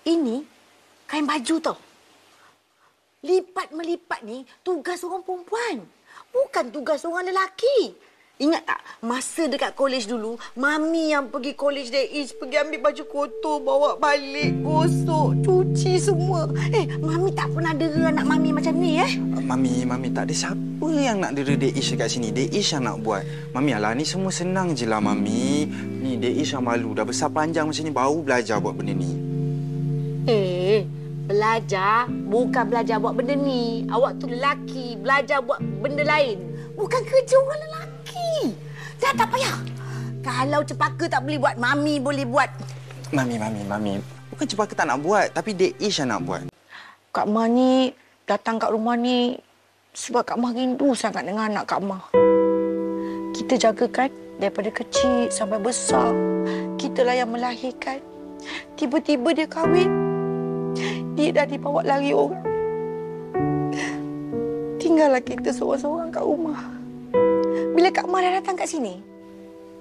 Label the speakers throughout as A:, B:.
A: Ini kain baju tau. Lipat melipat ni tugas orang perempuan. Bukan tugas orang lelaki. Ingat tak, masa dekat kolej dulu, Mami yang pergi kolej Daish, pergi ambil baju kotor, bawa balik, gosok, cuci semua. Mami tak pernah dera anak Mami macam ni,
B: Mami tak ada siapa yang nak dera Daish dekat sini. Daish yang nak buat. Mami, alah, ni semua senang je lah, Mami. Ni Daish yang malu. Dah besar panjang macam ni, baru belajar buat benda ni.
A: Belajar bukan belajar buat benda ni. Awak tu lelaki, belajar buat benda lain. Bukan kerja orang lelaki. Dah tak payah. Kalau Cepaka tak boleh buat, Mami boleh buat.
B: Mami. Bukan Cepaka tak nak buat, tapi Daish yang nak buat.
A: Kak Ma ni datang kat rumah ni sebab Kak Ma rindu sangat dengan anak Kak Ma. Kita jagakan daripada kecil sampai besar. Kitalah yang melahirkan. Tiba-tiba dia kahwin. Dia dah dibawa lari orang. Tinggallah kita seorang-seorang kat rumah. Bila Kak Ma dah datang kat sini,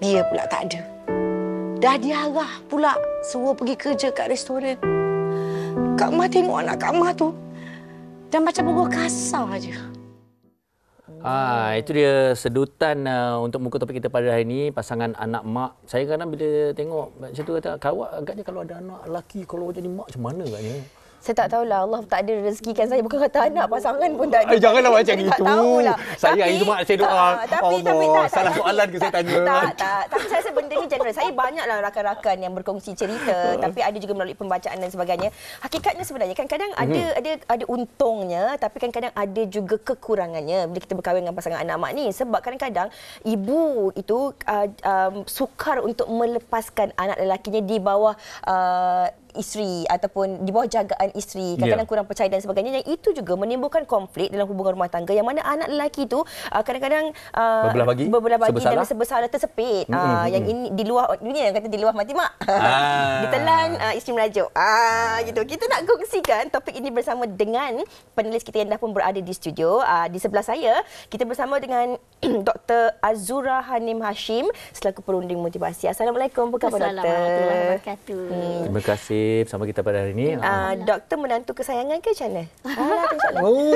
A: dia pula tak ada. Dah diarah pula suruh pergi kerja kat restoran. Kak Ma tengok anak Kak Ma tu dan macam beruah kasar aje.
C: Itu dia sedutan untuk muka topik kita pada hari ini, pasangan anak mak. Saya kadang bila tengok macam tu kata, kawak agaknya kalau ada anak lelaki, kalau jadi mak macam mana agaknya?
D: Saya tak tahulah, Allah tak ada rezekikan saya. Bukan kata anak, pasangan pun tak ada.
C: Janganlah macam itu.
D: Tak tahulah.
C: Saya hari Jumaat saya doa. Allah, salah soalan ke saya tanya?
D: Tak. Tapi saya rasa benda ni general. Saya banyaklah rakan-rakan yang berkongsi cerita. Tapi ada juga melalui pembacaan dan sebagainya. Hakikatnya sebenarnya kadang-kadang ada untungnya. Tapi kadang-kadang ada juga kekurangannya bila kita berkahwin dengan pasangan anak mak ni. Sebab kadang-kadang ibu itu sukar untuk melepaskan anak lelakinya di bawah isteri ataupun di bawah jagaan isteri, kadang-kadang kurang percaya dan sebagainya, yang itu juga menimbulkan konflik dalam hubungan rumah tangga, yang mana anak lelaki itu kadang-kadang berbelah bagi dan sebesar dan tersepit. Yang ini di luar dunia, yang kata di luar mati mak. Ditelan isteri merajuk. Gitu. Kita nak kongsikan topik ini bersama dengan penulis kita yang dah pun berada di studio. Di sebelah saya kita bersama dengan Dr. Azura Hanim Hashim selaku perunding motivasi. Assalamualaikum, apa khabar doktor?
E: Assalamualaikum.
C: Terima kasih bersama kita pada hari ini.
D: Doktor menantu kesayangan ke macam mana?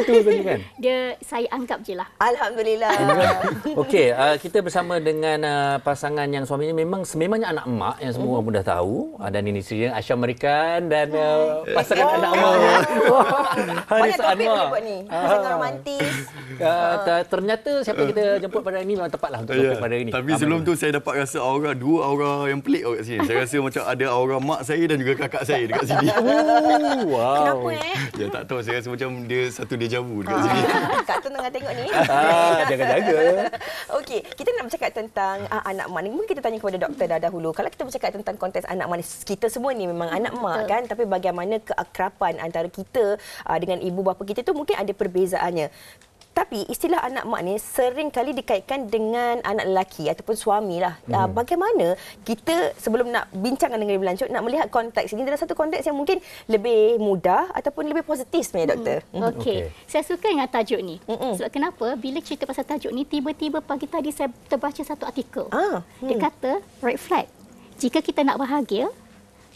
C: Tu kan.
E: Dia saya anggap je lah.
D: Alhamdulillah.
C: Okey, kita bersama dengan pasangan yang suami ini sememangnya anak emak yang semua orang pun dah tahu. Dan ini isteri Asya Amerikan dan pasangan anak emak.
D: Banyak topik boleh buat ni. Pasangan romantis.
C: Ternyata siapa kita jemput pada hari ini memang tepatlah untuk topik pada hari ini.
F: Tapi sebelum tu saya dapat rasa dua aura yang pelik kat sini. Saya rasa macam ada aura mak saya dan juga kakak saya dekat sini.
C: Wow.
D: Kenapa
F: Ya tak tahu, saya rasa macam dia satu deja vu dekat sini.
D: Kak Tun tengah tengok ni.
C: Jaga-jaga.
D: Okey, kita nak bercakap tentang anak mak ni. Mungkin kita tanya kepada doktor dah dahulu. Kalau kita bercakap tentang konteks anak mak ni, kita semua ni memang anak mak kan, tapi bagaimana keakraban antara kita dengan ibu bapa kita tu mungkin ada perbezaannya. Tapi istilah anak mak ni sering kali dikaitkan dengan anak lelaki ataupun suami lah. Bagaimana kita sebelum nak bincang dengan lebih lanjut, nak melihat konteks ini dalam satu konteks yang mungkin lebih mudah ataupun lebih positif sebenarnya doktor.
E: Okey. Saya suka dengan tajuk ni. Sebab kenapa? Bila cerita pasal tajuk ni, tiba-tiba pagi tadi saya terbaca satu artikel. Dia kata, red flag. Jika kita nak bahagia,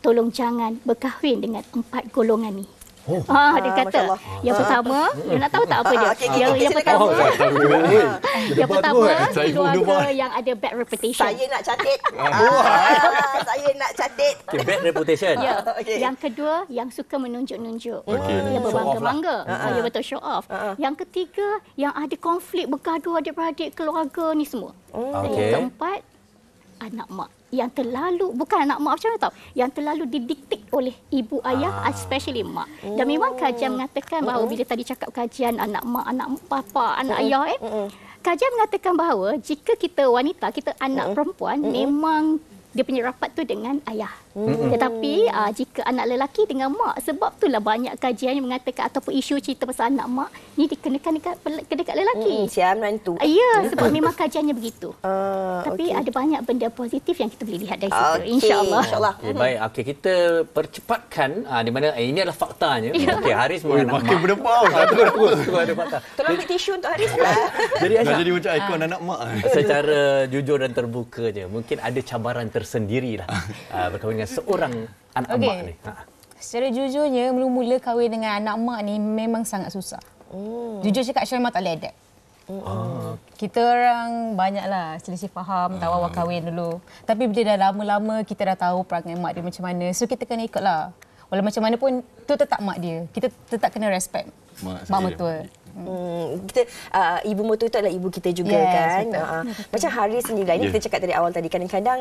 E: tolong jangan berkahwin dengan 4 golongan ni. Dia kata yang pertama, dia nak tahu tak apa dia? Yang pertama, yang pertama keluarga yang ada bad reputation.
D: Saya nak catat. Saya nak catat.
C: Bad reputation.
E: Ya. Yang kedua, yang suka menunjuk-nunjuk. Yang berbangga-bangga. Ya, betul, show off. Yang ketiga, yang ada konflik bergaduh adik-beradik keluarga ni semua. Yang keempat, anak mak yang terlalu, bukan anak mak macam mana tahu, yang terlalu didiktik oleh ibu ayah, especially mak. Dan memang kajian mengatakan bahawa bila tadi cakap kajian anak mak, anak papa, anak ayah kajian mengatakan bahawa jika kita wanita, kita anak perempuan, memang dia punya rapat tu dengan ayah. Tetapi jika anak lelaki dengan mak, sebab itulah banyak kajian yang mengatakan ataupun isu cerita pasal anak mak ni dikenakan dekat lelaki.
D: Siam menantu.
E: Ya, sebab memang kajiannya begitu. Tapi ada banyak benda positif yang kita boleh lihat dari situ. InsyaAllah.
C: Baik, kita percepatkan di mana ini adalah faktanya. Haris mengenai
F: Makin berdepau.
C: Tunggu ada fakta.
D: Tolong ambil tisu untuk Haris.
C: Jadi
F: Dah jadi macam ikon anak mak.
C: Secara jujur dan terbukanya, mungkin ada cabaran tersendirilah berkahwin dengan seorang anak mak ni.
G: Secara jujurnya, mula-mula kahwin dengan anak mak ni memang sangat susah. Jujur cakap, Syah memang tak boleh adapt. Kita orang banyaklah selisih faham awal kahwin dulu. Tapi bila dah lama-lama kita dah tahu perangai mak dia macam mana. So kita kena ikutlah. Walau macam mana pun tu tetap mak dia. Kita tetap kena respect mak mertua.
D: Kita ibu mertua itu adalah ibu kita juga, kan. Macam Haris sendiri lah, ini kita cakap dari awal tadi, kadang-kadang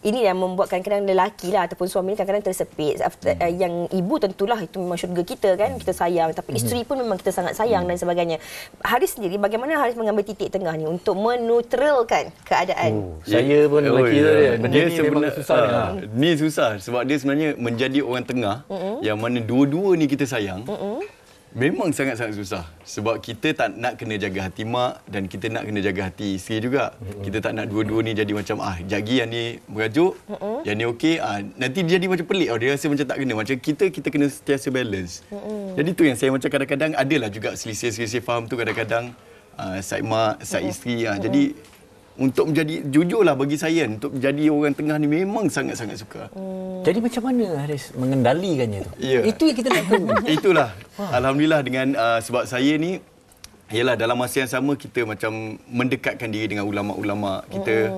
D: ini yang membuat kadang-kadang lelaki lah ataupun suami kadang-kadang tersepit. Yang ibu tentulah itu memang syurga kita, kan, kita sayang, tapi isteri pun memang kita sangat sayang dan sebagainya. Haris sendiri, bagaimana Haris mengambil titik tengah ni untuk menetralkan keadaan?
C: Saya pun lelaki tu dia. Benda ni memang susah.
F: Ni susah sebab dia sebenarnya menjadi orang tengah yang mana dua-dua ni kita sayang. Memang sangat-sangat susah sebab kita tak nak kena jaga hati mak dan kita nak kena jaga hati isteri juga. Kita tak nak dua-dua ni jadi macam jagi yang ni merajuk, yang ni okey, nanti dia jadi macam pelik. Dia rasa macam tak kena. Macam kita kena sentiasa balance. Jadi tu yang saya macam kadang-kadang adalah juga selisih faham tu kadang-kadang side mak, side isteri. Jadi untuk menjadi, jujurlah bagi saya, untuk menjadi orang tengah ni memang sangat-sangat suka.
C: Jadi macam mana Haris mengendalikannya tu?
F: Ya.
C: Itu yang kita nak tahu.
F: Itulah. Alhamdulillah dengan sebab saya ni, ialah dalam masa yang sama kita macam mendekatkan diri dengan ulama'-ulama'. Kita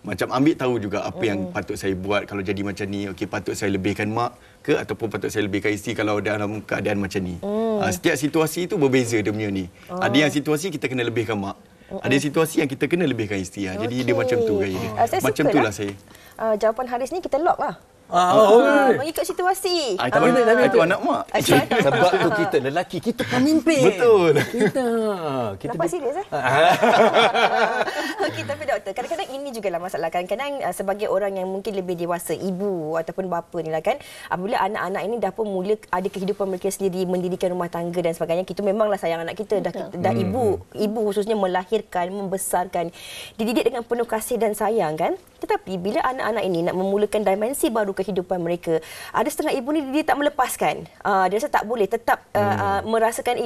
F: macam ambil tahu juga apa yang patut saya buat kalau jadi macam ni. Okey, patut saya lebihkan mak ke ataupun patut saya lebihkan isteri kalau dalam keadaan macam ni. Setiap situasi itu berbeza dia punya ni. Ada yang situasi kita kena lebihkan mak. Ada situasi yang kita kena lebihkan isteri. Jadi dia macam tu gaya dia. Macam itulah saya.
D: Jawapan Haris ni kita lock lah. Mengikut situasi.
F: Itu anak mak.
C: Sebab tu kita lelaki, kita pemimpin.
F: Betul.
C: Kita
D: nampak serius Okey, tapi doktor, kadang-kadang ini jugalah masalah. Kadang-kadang sebagai orang yang mungkin lebih dewasa, ibu ataupun bapa ni lah, kan, apabila anak-anak ini dah pun mula ada kehidupan mereka sendiri, mendirikan rumah tangga dan sebagainya, kita memanglah sayang anak kita. Dah ibu khususnya melahirkan, membesarkan, dididik dengan penuh kasih dan sayang, kan. Tetapi bila anak-anak ini nak memulakan dimensi baru kehidupan mereka, ada setengah ibu ni dia tak melepaskan. Dia rasa tak boleh tetap merasakan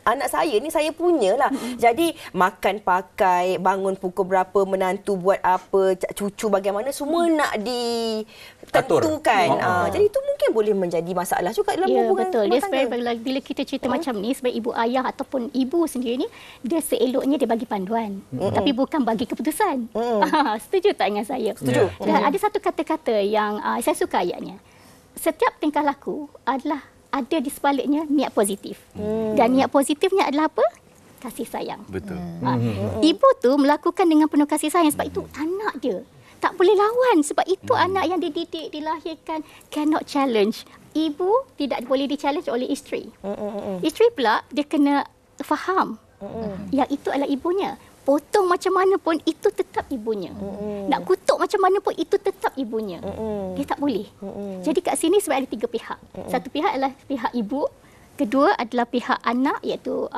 D: anak saya ni saya punyalah. Jadi makan, pakai, bangun pukul berapa, menantu buat apa, cucu bagaimana, semua nak ditentukan. Jadi itu mungkin boleh menjadi masalah juga dalam hubungan
E: betul.
D: rumah tangga.
E: Bila kita cerita macam ni, sebab ibu ayah ataupun ibu sendiri ni, dia seeloknya dia bagi panduan, tapi bukan bagi keputusan. Setuju tak dengan saya?
D: Setuju.
E: Dan ada satu kata-kata yang saya suka ayatnya. Setiap tingkah laku adalah ada di sebaliknya niat positif. Dan niat positifnya adalah apa? Kasih sayang.
F: Betul.
E: Ibu tu melakukan dengan penuh kasih sayang sebab itu anak dia. Tak boleh lawan sebab itu anak yang dididik, dilahirkan, cannot challenge. Ibu tidak boleh di-challenge oleh isteri. Isteri pula dia kena faham yang itu adalah ibunya. Potong macam mana pun itu tetap ibunya. Nak kutuk macam mana pun itu tetap ibunya. Dia tak boleh. Jadi kat sini sebab ada tiga pihak. Satu pihak adalah pihak ibu, kedua adalah pihak anak iaitu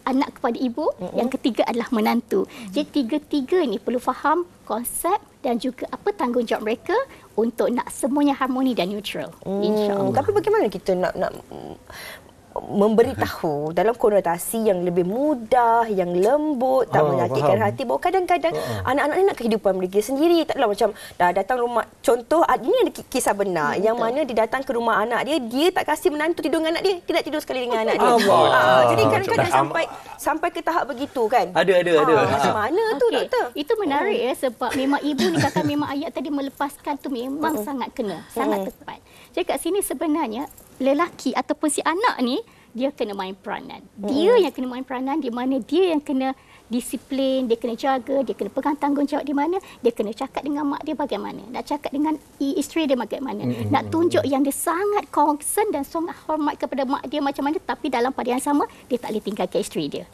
E: anak kepada ibu, yang ketiga adalah menantu. Jadi tiga-tiga ni perlu faham konsep dan juga apa tanggungjawab mereka untuk nak semuanya harmoni dan neutral. InsyaAllah.
D: Tapi bagaimana kita nak memberitahu dalam konotasi yang lebih mudah, yang lembut, tak menyakitkan hati, bahawa kadang-kadang anak-anak ni nak kehidupan mereka sendiri. Taklah macam dah datang rumah, contoh ini ada kisah benar yang mana dia datang ke rumah anak dia tak kasih menantu tidur dengan anak dia nak tidur sekali dengan anak dia. Jadi kadang-kadang sampai ke tahap begitu, kan.
C: Ada.
D: Macam mana tu, doktor?
E: Itu menarik sebab memang ibu ni kata memang ayat tadi melepaskan tu memang sangat kena, sangat tepat. Jadi kat sini sebenarnya lelaki ataupun si anak ni dia kena main peranan. Dia yang kena main peranan di mana dia yang kena disiplin, dia kena jaga, dia kena pegang tanggungjawab di mana, dia kena cakap dengan mak dia bagaimana, nak cakap dengan isteri dia bagaimana, nak tunjuk yang dia sangat concern dan sangat hormat kepada mak dia macam mana, tapi dalam pada yang sama dia tak boleh tinggalkan isteri dia.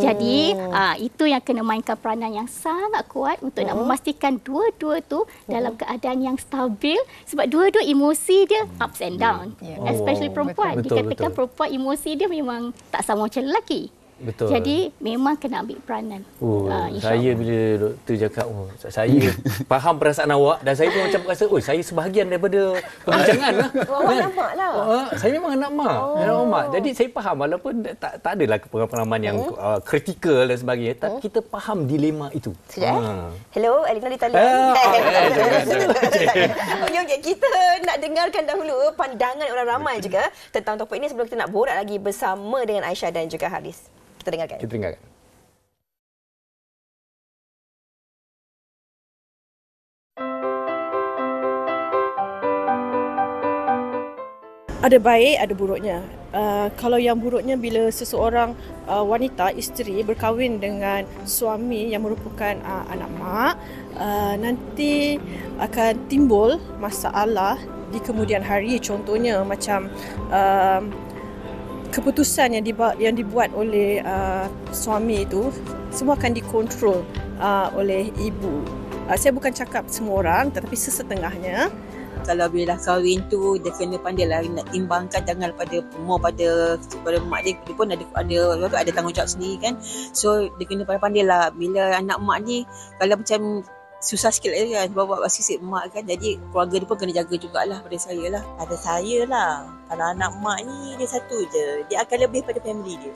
E: Jadi itu yang kena mainkan peranan yang sangat kuat untuk nak memastikan dua-dua tu dalam keadaan yang stabil, sebab dua-dua emosi dia ups and down. Especially perempuan. Dikatakan perempuan emosi dia memang tak sama macam lelaki.
C: Betul.
E: Jadi memang kena ambil peranan.
C: Saya bila doktor cakap, saya faham perasaan awak dan saya pun macam rasa, saya sebahagian daripada perbincangan lah.
D: Awak nampak lah.
C: Saya memang anak mak. Anak mak. Jadi saya faham walaupun tak adalah pengalaman yang kritikal dan sebagainya, tapi kita faham dilema itu.
D: Hello, Elina di talian. Okey, kita nak dengarkan dahulu pandangan orang ramai juga tentang topik ini sebelum kita nak borak lagi bersama dengan Aisyah dan juga Haris. Kita dengarkan.
H: Ada baik, ada buruknya. Kalau yang buruknya bila seseorang wanita, isteri berkahwin dengan suami yang merupakan anak mak, nanti akan timbul masalah di kemudian hari. Contohnya macam keputusan yang dibuat oleh suami itu semua akan dikontrol oleh ibu. Saya bukan cakap semua orang tetapi sesetengahnya.
I: Kalau bila dah kahwin tu dia kena pandailah nak timbangkan, jangan pada mak dia pun ada tanggungjawab sendiri kan. So dia kena pandailah bila anak mak ni kalau macam susah sikit lah kan bawa sisik mak kan, jadi keluarga dia pun kena jaga jugalah pada saya lah. Pada saya lah, kalau anak mak ni dia satu je, dia akan lebih pada family dia.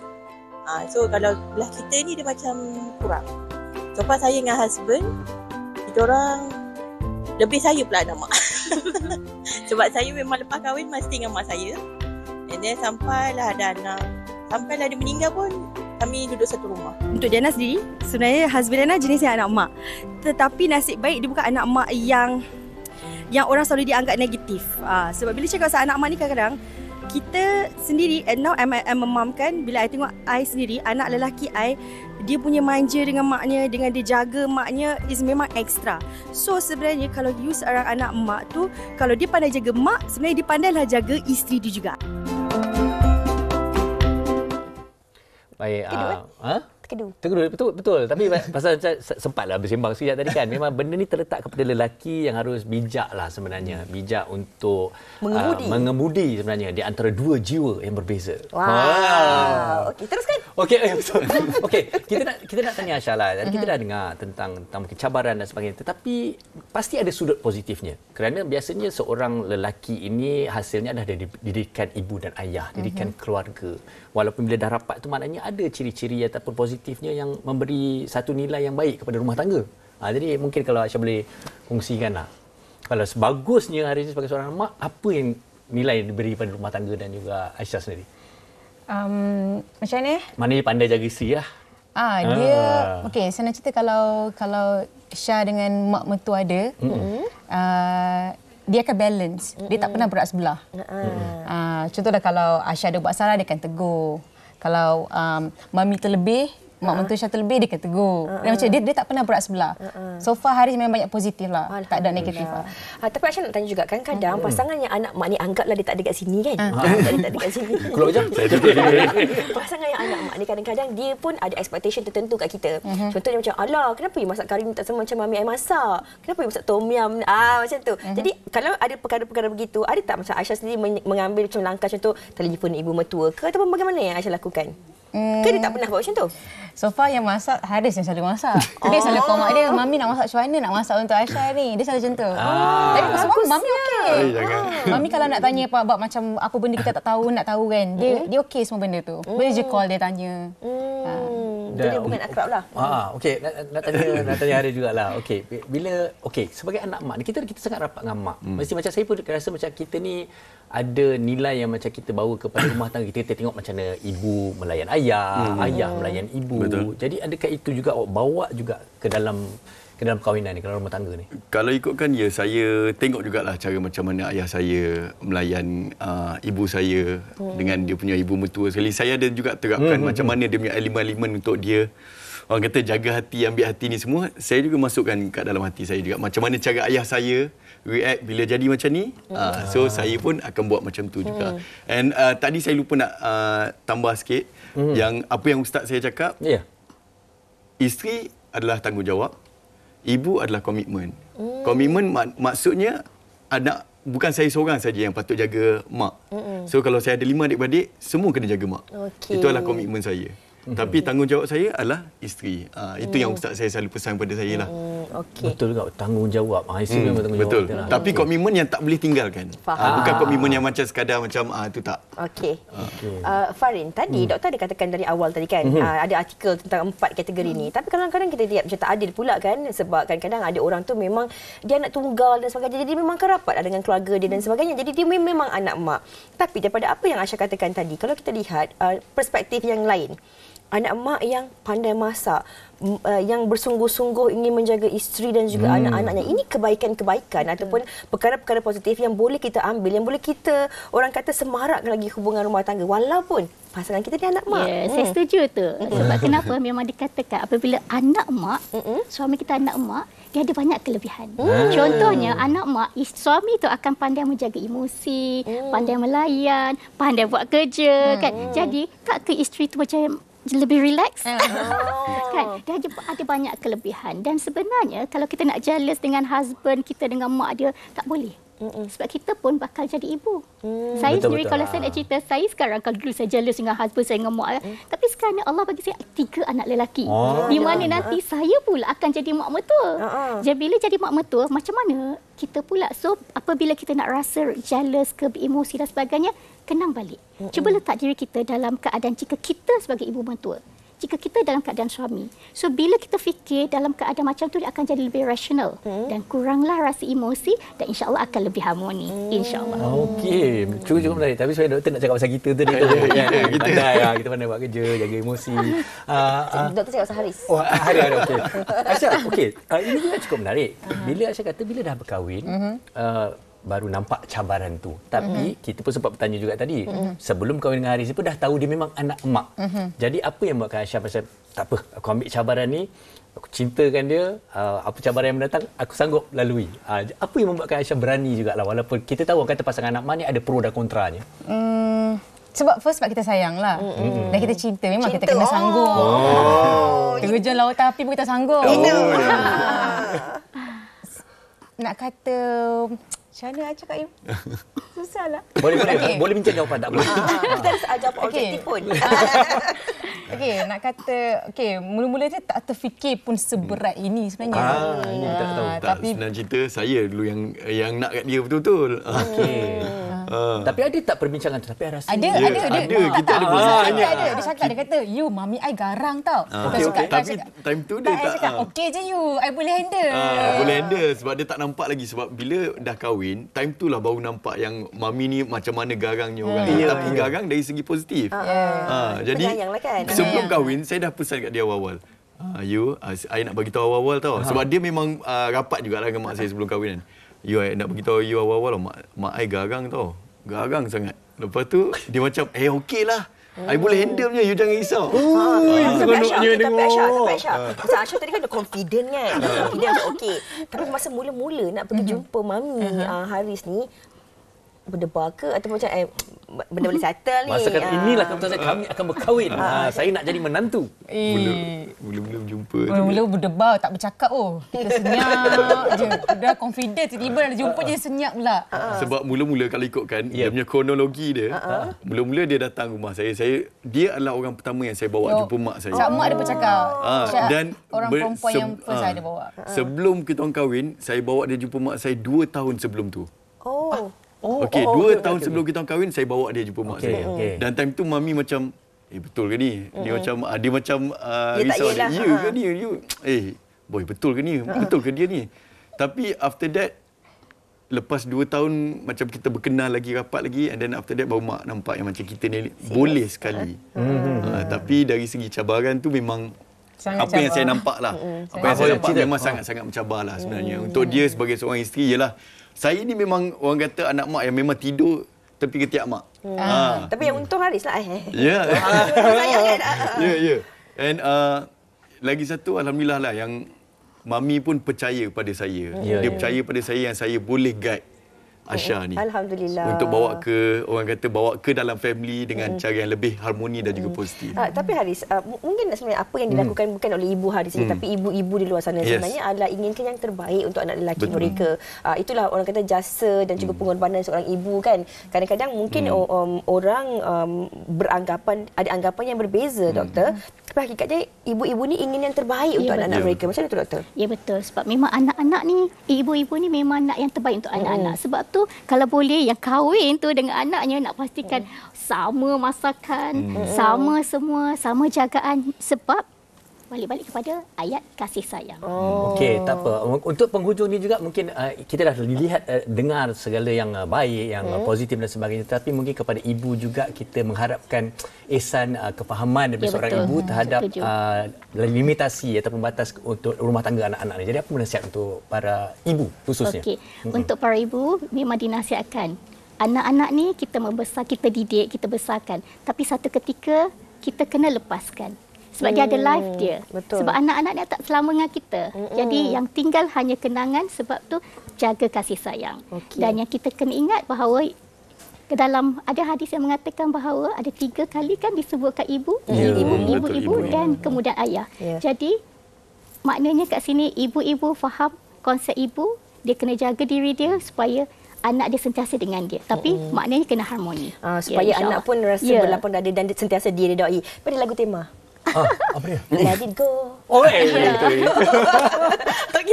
I: So kalau belah kita ni dia macam kurang. So pas saya dengan husband, kita orang lebih saya pula anak mak. Sebab saya memang lepas kahwin mesti dengan mak saya. And then sampailah ada anak, sampailah dia meninggal pun kami duduk satu rumah.
H: Untuk Diana sendiri, sebenarnya husband Diana jenisnya anak mak. Tetapi nasib baik dia bukan anak mak yang orang selalu dianggap negatif. Sebab bila cakap pasal anak mak ni kadang-kadang kita sendiri, and now I'm a mom kan, bila I tengok I sendiri, anak lelaki I, dia punya manja dengan maknya, dengan dia jaga maknya is memang ekstra. So sebenarnya kalau you seorang anak mak tu, kalau dia pandai jaga mak, sebenarnya dia pandailah jaga isteri dia juga.
C: Baik.
D: Terkedu.
C: Betul. Tapi pasal sempatlah bersembang sekejap tadi kan. Memang benda ni terletak kepada lelaki yang harus bijak lah sebenarnya. Bijak untuk mengemudi sebenarnya di antara dua jiwa yang berbeza.
D: Wow. Okey, teruskan.
C: Okey, betul. Okey, kita nak tanya Aisyah lah. Kita dah dengar tentang cabaran dan sebagainya. Tetapi pasti ada sudut positifnya. Kerana biasanya seorang lelaki ini hasilnya adalah dari didikan ibu dan ayah, didikan keluarga. Walaupun bila dah rapat tu maknanya ada ciri-ciri ataupun positifnya yang memberi satu nilai yang baik kepada rumah tangga. Jadi mungkin kalau Aisyah boleh kongsikan lah. Kalau sebagusnya hari ini sebagai seorang mak, apa yang nilai yang diberi pada rumah tangga dan juga Aisyah sendiri?
G: Macam mana?
C: Maknanya pandai jaga isteri lah.
G: Dia okey, senang cerita kalau Syah dengan mak mertua ada, dia akan balance. Dia tak pernah berat sebelah. Contohlah kalau Aisyah ada buat salah, dia akan tegur. Kalau mami terlebih, mak mentua Syah terlebih, dia akan tegur. Macam dia tak pernah berat sebelah. So far Haris memang banyak positif lah. Tak ada negatif lah.
D: Tapi Aisyah nak tanya juga kan, kadang pasangan yang anak mak ni anggaplah dia tak ada kat sini kan. Dia tak ada kat sini.
C: Keluar jam.
D: Pasangan yang anak mak ni kadang-kadang dia pun ada expectation tertentu kat kita. Contohnya macam, alah kenapa you masak kari ni tak sama macam mami I masak? Kenapa you masak tom yum? Macam tu. Jadi kalau ada perkara-perkara begitu, ada tak macam Aisyah sendiri mengambil macam langkah contoh telefon ibu mertua ke ataupun bagaimana yang Aisyah lakukan? Ke dia tak pernah buat macam tu?
G: So far yang masak, Haris yang selalu masak. Dia selalu call mak dia, mami nak masak macam mana nak masak untuk Aisyah ni. Dia selalu macam tu. Tapi semua mami okey. Mami kalau nak tanya apa macam apa benda kita tak tahu, nak tahu kan. Dia okey semua benda tu. Boleh je call dia tanya.
D: Dia bukan akrab lah.
C: Okey, nak tanya Haris jugalah. Okey, bila sebagai anak mak ni kita sangat rapat dengan mak. Mesti macam saya pun rasa macam kita ni ada nilai yang macam kita bawa kepada rumah tangga kita tengok macam mana ibu melayan ayah, ayah melayan ibu. Betul. Jadi adakah itu juga awak bawa juga ke dalam perkahwinan ni, ke dalam rumah tangga ni?
F: Kalau ikutkan saya tengok jugalah cara macam mana ayah saya melayan ibu saya dengan dia punya ibu mertua sekali. Saya ada juga terapkan macam mana dia punya elemen-elemen untuk dia orang kata jaga hati, ambil hati ni semua. Saya juga masukkan kat dalam hati saya juga. Macam mana cara ayah saya react bila jadi macam ni. So saya pun akan buat macam tu juga. And tadi saya lupa nak tambah sikit yang apa yang ustaz saya cakap. Isteri adalah tanggungjawab, ibu adalah komitmen. Komitmen maksudnya anak bukan saya seorang saja yang patut jaga mak. So kalau saya ada 5 adik-beradik, semua kena jaga mak. Itu adalah komitmen saya. Tapi tanggungjawab saya adalah isteri. Itu yang ustaz saya selalu pesan pada saya lah.
C: Betul juga, tanggungjawab. Itu memang tanggungjawab.
F: Betul. Tapi komitmen yang tak boleh tinggalkan. Bukan komitmen yang macam sekadar macam itu tak.
D: Okey. Farin, tadi doktor ada katakan dari awal tadi kan, ada artikel tentang 4 kategori ni. Tapi kadang-kadang kita lihat macam tak adil pula kan, sebab kadang-kadang ada orang tu memang dia anak tunggal dan sebagainya. Jadi dia memang kerapat dengan keluarga dia dan sebagainya. Jadi dia memang anak mak. Tapi daripada apa yang Aisyah katakan tadi, kalau kita lihat perspektif yang lain, anak mak yang pandai masak, yang bersungguh-sungguh ingin menjaga isteri dan juga anak-anaknya. Ini kebaikan-kebaikan ataupun perkara-perkara positif yang boleh kita ambil, yang boleh kita, orang kata, semarak lagi hubungan rumah tangga walaupun pasangan kita ni anak mak.
E: Saya setuju tu. Sebab kenapa memang dikatakan apabila anak mak, suami kita anak mak, dia ada banyak kelebihan. Contohnya anak mak, suami tu akan pandai menjaga emosi, pandai melayan, pandai buat kerja kan. Jadi tak ke isteri tu macam lebih relax kan, dia ada banyak kelebihan. Dan sebenarnya kalau kita nak jealous dengan husband kita, dengan mak dia, tak boleh. Sebab kita pun bakal jadi ibu. Saya sendiri, kalau saya nak cerita, saya sekarang, kalau dulu saya jealous dengan husband saya, dengan mak, tapi sekarang ni Allah bagi saya 3 anak lelaki, di mana nanti saya pula akan jadi mak mertua. Jadi bila jadi mak mertua, macam mana kita pula? So apabila kita nak rasa jealous ke, emosi dan sebagainya, kenang balik. Cuba letak diri kita dalam keadaan jika kita sebagai ibu mertua, jika kita dalam keadaan suami. So bila kita fikir dalam keadaan macam tu, dia akan jadi lebih rasional dan kuranglah rasa emosi, dan insya-Allah akan lebih harmoni, insya-Allah.
C: Okey, cukup menarik. Tapi saya doktor nak cakap pasal kita tu kita pandai buat kerja, jaga emosi.
D: Doktor cakap pasal Haris.
C: Haris ada, okey. Aisyah, okey. Ini juga cukup menarik. Bila Aisyah kata bila dah berkahwin, baru nampak cabaran tu. Tapi kita pun sempat bertanya juga tadi, sebelum kahwin dengan Haris pun dah tahu dia memang anak emak. Jadi apa yang buatkan Aisyah pasal tak apa, aku ambil cabaran ni, aku cintakan dia, apa cabaran yang mendatang aku sanggup lalui. Apa yang membuatkan Aisyah berani jugalah, walaupun kita tahu orang kata pasangan anak emak ni ada pro dan kontranya.
G: Sebab kita sayang lah. Dan kita cinta. Memang kita kena sanggup. Terjun lautan api pun kita sanggup. Nak kata... Macam mana I cakap, you? Susahlah.
C: Boleh minta jawapan, tak boleh.
D: Kita ada jawab objektif pun.
G: Okey, nak kata, mula-mula dia tak terfikir pun seberat ini sebenarnya.
C: Ini tak tahu.
F: Tapi senang cerita, saya dulu yang nak kat dia betul-betul.
C: Okey. Tapi ada tak perbincangan tu? Tapi rasa
G: ada.
F: Kita ada
G: ada. Dia cakap, dia kata, you, mami I garang tau.
F: Tapi time tu dia tak.
G: Cakap, okey je you, I boleh handle.
F: Boleh handle sebab dia tak nampak lagi. Sebab bila dah kahwin, time tu lah baru nampak yang mami ni macam mana garangnya orang. Tapi garang dari segi positif. Jadi
D: kan?
F: sebelum kahwin, saya dah pesan kat dia awal-awal. I nak bagi tahu awal-awal tau. Sebab dia memang rapat jugalah dengan mak saya sebelum kahwin kan. I nak bagi tahu you awal-awal, mak I garang tau. Garang sangat. Lepas tu dia macam okeylah. I boleh handle punya, you jangan risau.
D: Tapi Aisyah tadi kan ada confident kan. Confident macam okey. Tapi masa mula-mula nak pergi jumpa mami Haris ni, berdebar ke atau macam benda boleh settle ni?
C: Masa kata inilah keputusan kami akan berkahwin. Saya nak jadi menantu.
F: Mula-mula berjumpa.
G: Mula-mula berdebar, tak bercakap. Kita senyap je. Dah confident, tiba-tiba dah jumpa je senyap pula.
F: Sebab mula-mula kalau ikutkan dia punya kronologi dia, mula-mula dia datang rumah saya. Dia adalah orang pertama yang saya bawa jumpa mak saya.
G: Mak dia bercakap.
F: Dan
G: orang perempuan yang first saya bawa.
F: Sebelum kita orang kahwin, saya bawa dia jumpa mak saya 2 tahun sebelum tu. Okey, 2 tahun sebelum kita orang kahwin, saya bawa dia jumpa mak saya. Dan time tu mami macam, betul ke ni? Dia macam risau. Ya ke ni? Boy, betul ke ni? Betul ke dia ni? Tapi after that, lepas 2 tahun macam kita berkenal lagi, rapat lagi, and then after that baru mak nampak yang macam kita ni boleh sekali. Tapi dari segi cabaran tu memang sangat apa cabar. Yang saya nampak lah. Apa yang saya nampak memang sangat-sangat mencabar lah sebenarnya. Untuk dia sebagai seorang isteri ialah, saya ni memang orang kata anak mak yang memang tidur tepi ketiak mak.
D: Tapi yang untung Haris lah.
F: Ya. Ya. And lagi satu, alhamdulillah lah yang mami pun percaya pada saya. Dia percaya pada saya yang saya boleh guide Asha ni.
D: Alhamdulillah.
F: Untuk bawa ke dalam family dengan cara yang lebih harmoni dan juga positif.
D: Tapi Haris, mungkin sebenarnya apa yang dilakukan bukan oleh ibu Haris ini, tapi ibu-ibu di luar sana sebenarnya adalah inginkan yang terbaik untuk anak lelaki mereka. Itulah orang kata jasa dan juga pengorbanan seorang ibu kan. Kadang-kadang mungkin orang ada anggapan yang berbeza, doktor. Tapi hakikatnya ibu-ibu ni ingin yang terbaik untuk anak-anak mereka. Macam mana tu, doktor?
E: Ya, betul. Sebab memang anak-anak ni, ibu-ibu ni memang nak yang terbaik untuk anak-anak. Sebab tu kalau boleh yang kahwin tu dengan anaknya nak pastikan sama masakan, sama semua, sama jagaan. Sebab balik-balik kepada ayat kasih sayang.
C: Okey, tak apa. Untuk penghujung ni juga mungkin kita dah lihat, dengar segala yang baik, yang positif dan sebagainya. Tapi mungkin kepada ibu juga kita mengharapkan ihsan kefahaman daripada seorang ibu terhadap limitasi ataupun batas untuk rumah tangga anak-anak ni. Jadi apa nasihat untuk para ibu khususnya?
E: Okey, untuk para ibu memang dinasihatkan. Anak-anak ni kita membesar, kita didik, kita besarkan. Tapi satu ketika kita kena lepaskan. Sebab dia ada life dia.
D: Betul.
E: Sebab anak-anak dia tak selama dengan kita. Jadi yang tinggal hanya kenangan, sebab tu jaga kasih sayang. Dan yang kita kena ingat bahawa dalam ada hadis yang mengatakan bahawa ada 3 kali kan disebutkan ibu, ibu dan kemudian ayah. Jadi maknanya kat sini ibu-ibu faham konsep ibu, dia kena jaga diri dia supaya anak dia sentiasa dengan dia. Tapi maknanya kena harmoni.
D: Supaya anak pun rasa berlapang dada dan sentiasa diredai. Pada lagu tema.
C: Apa dia?
D: Let it go. Okey,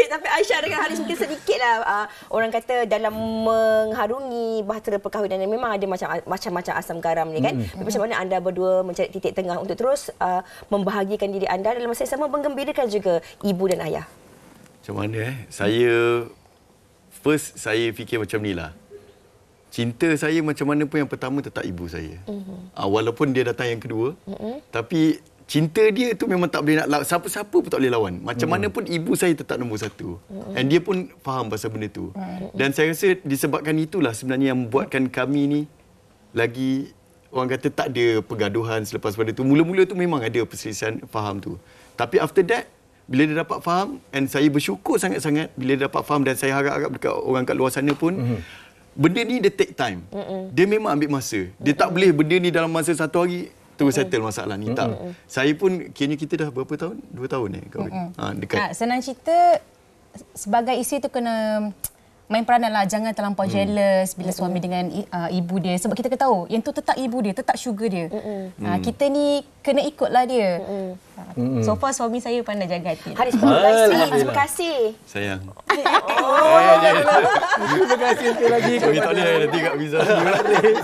D: tapi Aisyah dengan Haris mungkin sedikitlah orang kata dalam mengharungi bahtera perkahwinan memang ada macam-macam asam garam ni kan. Macam mana anda berdua mencari titik tengah untuk terus membahagiakan diri anda dalam masa yang sama menggembirakan juga ibu dan ayah?
F: Macam mana saya fikir macam ni lah. Cinta saya macam mana pun yang pertama tetap ibu saya. Walaupun dia datang yang kedua, tapi cinta dia tu memang tak boleh nak siapa-siapa pun tak boleh lawan. Macam mana pun ibu saya tetap nombor 1. Dan dia pun faham pasal benda tu. Dan saya rasa disebabkan itulah sebenarnya yang membuatkan kami ni lagi orang kata tak ada pergaduhan selepas pada tu. Mula-mula tu memang ada perselisihan faham tu. Tapi after that, bila dia dapat faham, and saya bersyukur sangat-sangat bila dia dapat faham, dan saya harap-harap dekat orang kat luar sana pun, benda ni dia take time. Dia memang ambil masa. Dia tak boleh benda ni dalam masa 1 hari terus settle masalah ni. Tak. Saya pun kiranya kita dah berapa tahun? 2 tahun kahwin. Dekat.
G: Senang cerita, sebagai isteri tu kena main peranan lah. Jangan terlampau jealous bila suami dengan ibu dia. Sebab kita kena tahu, yang tu tetap ibu dia, tetap sugar dia. Kita ni kena ikutlah dia. So far suami saya pandai jaga hati.
D: Haris, terima kasih.
F: Sayang.
C: Terima kasih sekali lagi.
F: Kami tak boleh nanti kat Miza.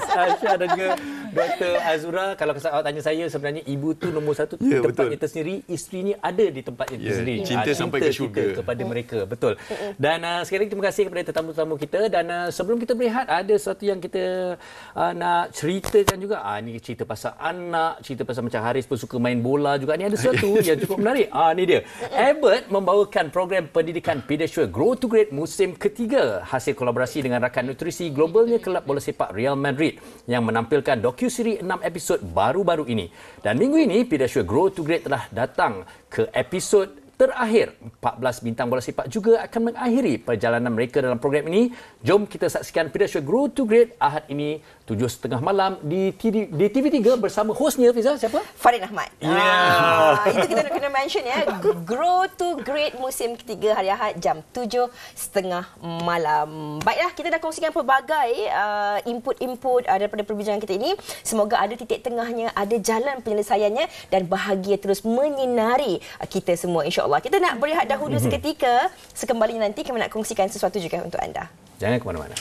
C: Aisyah dan juga Dr. Azura. Kalau awak tanya saya, sebenarnya ibu tu nombor 1 tempatnya tersendiri, isteri ni ada di tempatnya tersendiri.
F: Cinta sampai ke syurga
C: kepada mereka. Betul. Dan sekali lagi terima kasih kepada tetamu-tetamu kita. Dan sebelum kita berehat, ada sesuatu yang kita nak ceritakan juga. Ni cerita pasal anak, cerita pasal macam Haris pun suka main bola juga. Ni ada sesuatu yang cukup menarik. Ni dia. Abbott membawakan program pendidikan Pediasure Grow to Great musim ketiga, hasil kolaborasi dengan rakan nutrisi globalnya kelab bola sepak Real Madrid yang menampilkan dokuseri 6 episod baru-baru ini. Dan minggu ini Pediasure Grow to Great telah datang ke episod terakhir. 14 bintang bola sepak juga akan mengakhiri perjalanan mereka dalam program ini. Jom kita saksikan Pediasure Grow to Great Ahad ini 7.30 malam di TV3 bersama hostnya, Fiza, siapa?
D: Farid Ahmad. Itu kita nak kena mention ya. Grow to Great musim ketiga hari Ahad jam 7.30 malam. Baiklah, kita dah kongsikan pelbagai input-input daripada perbincangan kita ini. Semoga ada titik tengahnya, ada jalan penyelesaiannya dan bahagia terus menyinari kita semua, insya-Allah. Kita nak berehat dahulu seketika. Sekembalinya nanti kami nak kongsikan sesuatu juga untuk anda.
C: Jangan ke mana-mana.